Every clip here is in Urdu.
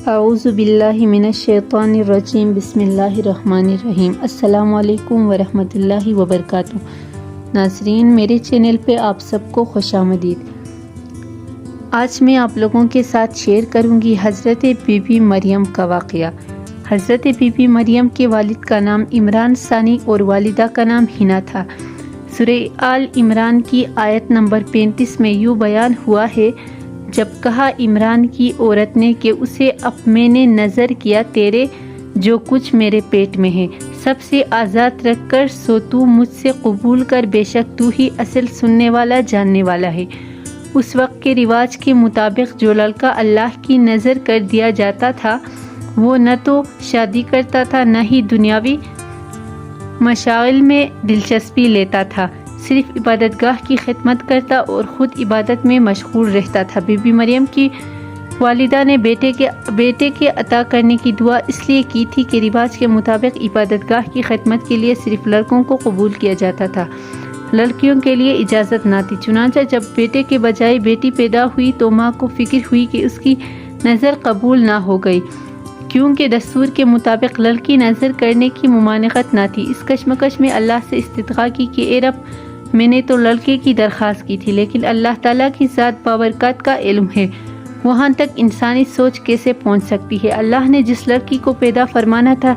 اعوذ باللہ من الشیطان الرجیم بسم اللہ الرحمن الرحیم۔ السلام علیکم ورحمۃ اللہ وبرکاتہ۔ ناظرین، میرے چینل پہ آپ سب کو خوش آمدید۔ آج میں آپ لوگوں کے ساتھ شیئر کروں گی حضرت بی بی مریم کا واقعہ۔ حضرت بی بی مریم کے والد کا نام عمران ثانی اور والدہ کا نام حنا تھا۔ سورہ آل عمران کی آیت نمبر 35 میں یوں بیان ہوا ہے، جب کہا عمران کی عورت نے کہ اسے اب میں نے نظر کیا تیرے جو کچھ میرے پیٹ میں ہے سب سے آزاد رکھ کر، سو تو مجھ سے قبول کر، بے شک تو ہی اصل سننے والا جاننے والا ہے۔ اس وقت کے رواج کے مطابق جو لڑکا اللہ کی نظر کر دیا جاتا تھا وہ نہ تو شادی کرتا تھا نہ ہی دنیاوی مشاغل میں دلچسپی لیتا تھا، صرف عبادت گاہ کی خدمت کرتا اور خود عبادت میں مشغول رہتا تھا۔ بی بی مریم کی والدہ نے بیٹے کے عطا کرنے کی دعا اس لیے کی تھی کہ رواج کے مطابق عبادت گاہ کی خدمت کے لیے صرف لڑکوں کو قبول کیا جاتا تھا، لڑکیوں کے لیے اجازت نہ تھی۔ چنانچہ جب بیٹے کے بجائے بیٹی پیدا ہوئی تو ماں کو فکر ہوئی کہ اس کی نظر قبول نہ ہو گئی، کیونکہ دستور کے مطابق لڑکی نظر کرنے کی ممانعت نہ تھی۔ اس کشمکش میں اللہ سے استدعا کی کہ اے رب، میں نے تو لڑکے کی درخواست کی تھی، لیکن اللہ تعالیٰ کی ذات بابرکات کا علم ہے، وہاں تک انسانی سوچ کیسے پہنچ سکتی ہے۔ اللہ نے جس لڑکی کو پیدا فرمانا تھا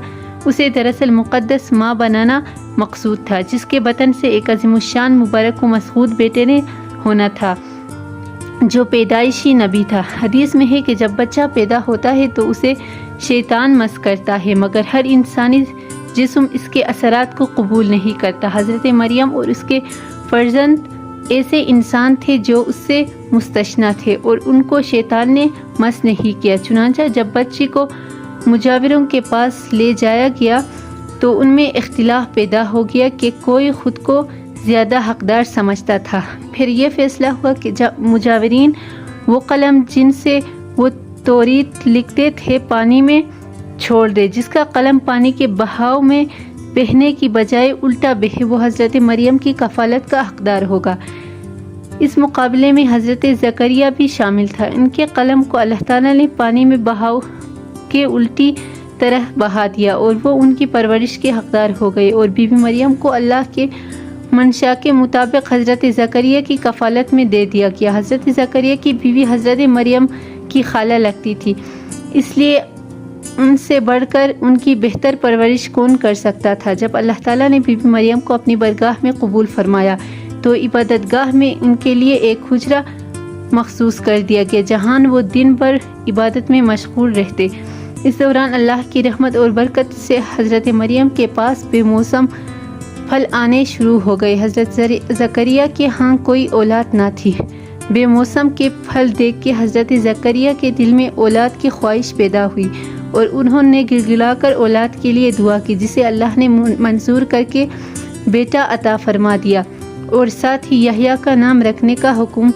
اسے دراصل مقدس ماں بنانا مقصود تھا، جس کے بطن سے ایک عظیم الشان مبارک و مسعود بیٹے نے ہونا تھا جو پیدائشی نبی تھا۔ حدیث میں ہے کہ جب بچہ پیدا ہوتا ہے تو اسے شیطان مس کرتا ہے، مگر ہر انسانی جسم اس کے اثرات کو قبول نہیں کرتا۔ حضرت مریم اور اس کے فرزند ایسے انسان تھے جو اس سے مستثنیٰ تھے اور ان کو شیطان نے مس نہیں کیا۔ چنانچہ جب بچی کو مجاوروں کے پاس لے جایا گیا تو ان میں اختلاف پیدا ہو گیا کہ کوئی خود کو زیادہ حقدار سمجھتا تھا۔ پھر یہ فیصلہ ہوا کہ مجاورین وہ قلم جن سے وہ توریت لکھتے تھے پانی میں چھوڑ دے، جس کا قلم پانی کے بہاؤ میں بہنے کی بجائے الٹا بہے، وہ حضرت مریم کی کفالت کا حقدار ہوگا۔ اس مقابلے میں حضرت زکریا بھی شامل تھا۔ ان کے قلم کو اللہ تعالیٰ نے پانی میں بہاؤ کے الٹی طرح بہا دیا اور وہ ان کی پرورش کے حقدار ہو گئے، اور بی بی مریم کو اللہ کے منشا کے مطابق حضرت زکریا کی کفالت میں دے دیا گیا۔ حضرت زکریا کی بیوی حضرت مریم کی خالہ لگتی تھی، اس لیے ان سے بڑھ کر ان کی بہتر پرورش کون کر سکتا تھا۔ جب اللہ تعالیٰ نے بی بی مریم کو اپنی برگاہ میں قبول فرمایا تو عبادت گاہ میں ان کے لیے ایک حجرہ مخصوص کر دیا گیا جہاں وہ دن بھر عبادت میں مشغول رہتے۔ اس دوران اللہ کی رحمت اور برکت سے حضرت مریم کے پاس بے موسم پھل آنے شروع ہو گئے۔ حضرت زکریا کے ہاں کوئی اولاد نہ تھی۔ بے موسم کے پھل دیکھ کے حضرت زکریا کے دل میں اولاد کی خواہش پیدا ہوئی اور انہوں نے گڑگڑا کر اولاد کے لیے دعا کی، جسے اللہ نے منظور کر کے بیٹا عطا فرما دیا اور ساتھ ہی یحییٰ کا نام رکھنے کا حکم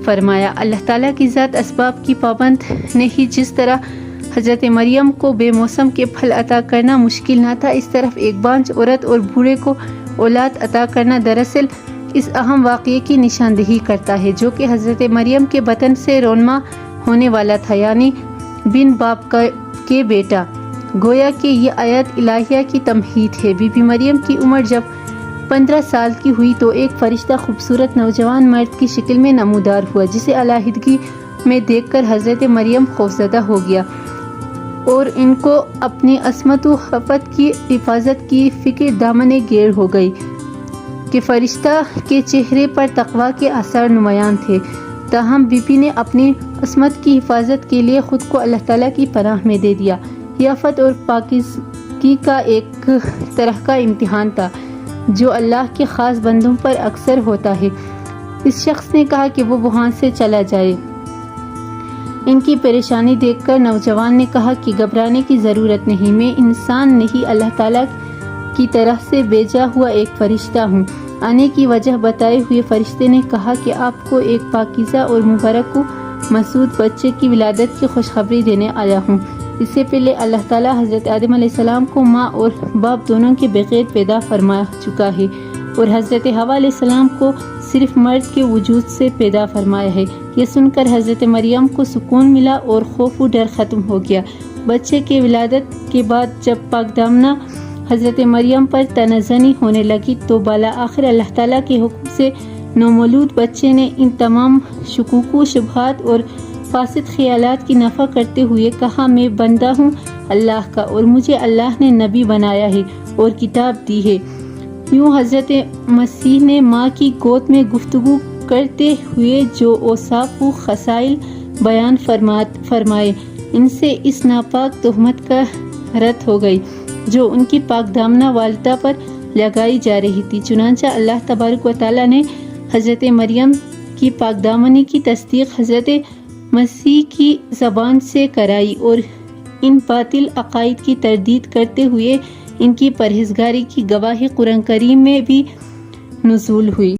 فرمایا۔ اللہ تعالیٰ کی ذات اسباب کی پابند نہیں، جس طرح حضرت مریم کو بے موسم کے پھل عطا کرنا مشکل نہ تھا، اس طرف ایک بانجھ عورت اور بوڑھے کو اولاد عطا کرنا دراصل اس اہم واقعے کی نشاندہی کرتا ہے جو کہ حضرت مریم کے بطن سے رونما ہونے والا تھا، یعنی بن باپ کے بیٹا۔ گویا کہ یہ آیت الہیہ کی تمہید ہے۔ بی بی مریم کی عمر جب 15 سال کی ہوئی تو ایک فرشتہ خوبصورت نوجوان مرد کی شکل میں نمودار ہوا، جسے علیحدگی میں دیکھ کر حضرت مریم خوفزدہ ہو گیا اور ان کو اپنی عصمت و عفت کی حفاظت کی فکر دامن گیر ہو گئی کہ فرشتہ کے چہرے پر تقویٰ کے آثار نمایاں تھے۔ تاہم بی بی نے اپنی عصمت کی حفاظت کے لیے خود کو اللہ تعالیٰ کی پناہ میں دے دیا۔ یہ عفت اور پاکیزگی کا ایک طرح کا امتحان تھا جو اللہ کے خاص بندوں پر اکثر ہوتا ہے۔ اس شخص نے کہا کہ وہ وہاں سے چلا جائے۔ ان کی پریشانی دیکھ کر نوجوان نے کہا کہ گھبرانے کی ضرورت نہیں، میں انسان نہیں، اللہ تعالیٰ کی طرف سے بھیجا ہوا ایک فرشتہ ہوں۔ آنے کی وجہ بتائے ہوئے فرشتے نے کہا کہ آپ کو ایک پاکیزہ اور مبارک و مسعود بچے کی ولادت کی خوشخبری دینے آیا ہوں۔ اس سے پہلے اللہ تعالیٰ حضرت آدم علیہ السلام کو ماں اور باپ دونوں کے بغیر پیدا فرما چکا ہے اور حضرت حوا علیہ السلام کو صرف مرد کے وجود سے پیدا فرمایا ہے۔ یہ سن کر حضرت مریم کو سکون ملا اور خوف و ڈر ختم ہو گیا۔ بچے کے ولادت کے بعد جب پاک دامنہ حضرت مریم پر تنازنی ہونے لگی تو بالآخر اللہ تعالیٰ کے حکم سے نومولود بچے نے ان تمام شکوک و شبہات اور فاسد خیالات کی نفی کرتے ہوئے کہا، میں بندہ ہوں اللہ کا اور مجھے اللہ نے نبی بنایا ہے اور کتاب دی ہے۔ یوں حضرت مسیح نے ماں کی گود میں گفتگو کرتے ہوئے جو اوصاف و خصائل بیان فرمائے، ان سے اس ناپاک تہمت کا رد ہو گئی جو ان کی پاک دامنہ والدہ پر لگائی جا رہی تھی۔ چنانچہ اللہ تبارک و تعالیٰ نے حضرت مریم کی پاک دامنی کی تصدیق حضرت مسیح کی زبان سے کرائی اور ان باطل عقائد کی تردید کرتے ہوئے ان کی پرہیزگاری کی گواہی قرآن کریم میں بھی نزول ہوئی۔